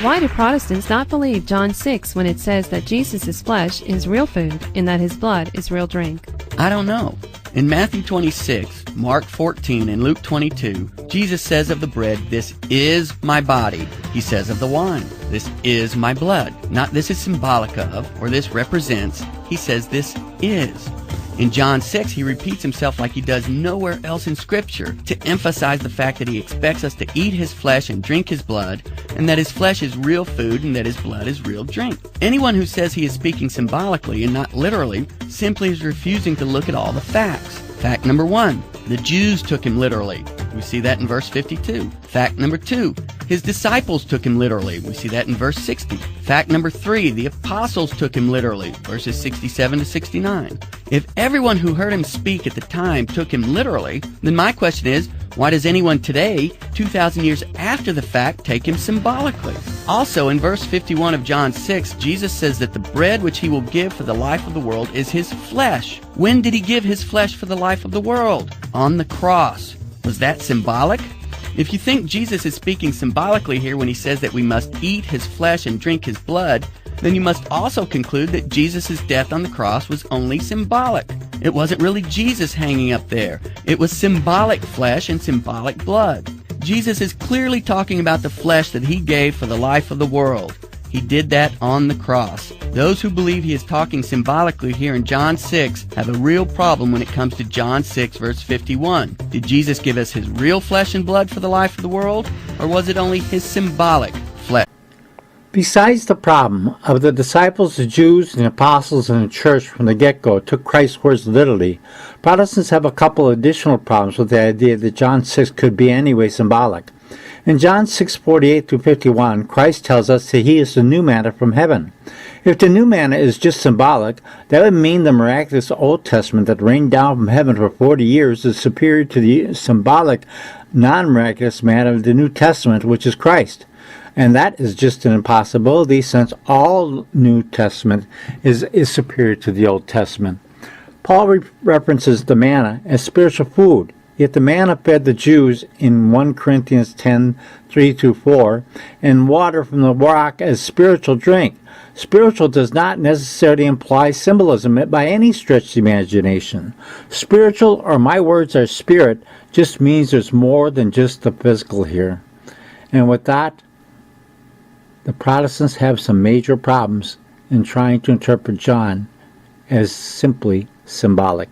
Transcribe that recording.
Why do Protestants not believe John 6 when it says that Jesus' flesh is real food and that his blood is real drink? I don't know. In Matthew 26, Mark 14, and Luke 22, Jesus says of the bread, "This is my body." He says of the wine, "This is my blood." Not "this is symbolic of," or "this represents." He says this is. In John 6, he repeats himself like he does nowhere else in Scripture to emphasize the fact that he expects us to eat his flesh and drink his blood, and that his flesh is real food and that his blood is real drink. Anyone who says he is speaking symbolically and not literally simply is refusing to look at all the facts. Fact number 1, the Jews took him literally. We see that in verse 52. Fact number 2, his disciples took him literally. We see that in verse 60. Fact number 3, the apostles took him literally, verses 67 to 69. If everyone who heard him speak at the time took him literally, then my question is, why does anyone today, 2,000 years after the fact, take him symbolically? Also, in verse 51 of John 6, Jesus says that the bread which he will give for the life of the world is his flesh. When did he give his flesh for the life of the world? On the cross. Was that symbolic? If you think Jesus is speaking symbolically here when he says that we must eat his flesh and drink his blood, then you must also conclude that Jesus' death on the cross was only symbolic. It wasn't really Jesus hanging up there. It was symbolic flesh and symbolic blood. Jesus is clearly talking about the flesh that he gave for the life of the world. He did that on the cross. Those who believe he is talking symbolically here in John 6 have a real problem when it comes to John 6 verse 51. Did Jesus give us his real flesh and blood for the life of the world, or was it only his symbolic flesh? Besides the problem of the disciples, the Jews, and the apostles, and the church from the get-go took Christ's words literally, Protestants have a couple of additional problems with the idea that John 6 could be anyway symbolic. In John 6:48-51, Christ tells us that he is the new manna from heaven. If the new manna is just symbolic, that would mean the miraculous Old Testament that rained down from heaven for 40 years is superior to the symbolic, non-miraculous manna of the New Testament, which is Christ. And that is just an impossibility, since all New Testament is superior to the Old Testament. Paul references the manna as spiritual food, yet the manna fed the Jews in 1 Corinthians 10:3-4, and water from the rock as spiritual drink. Spiritual does not necessarily imply symbolism by any stretch of the imagination. Spiritual, or my words are spirit, just means there's more than just the physical here. And with that, the Protestants have some major problems in trying to interpret John as simply symbolic.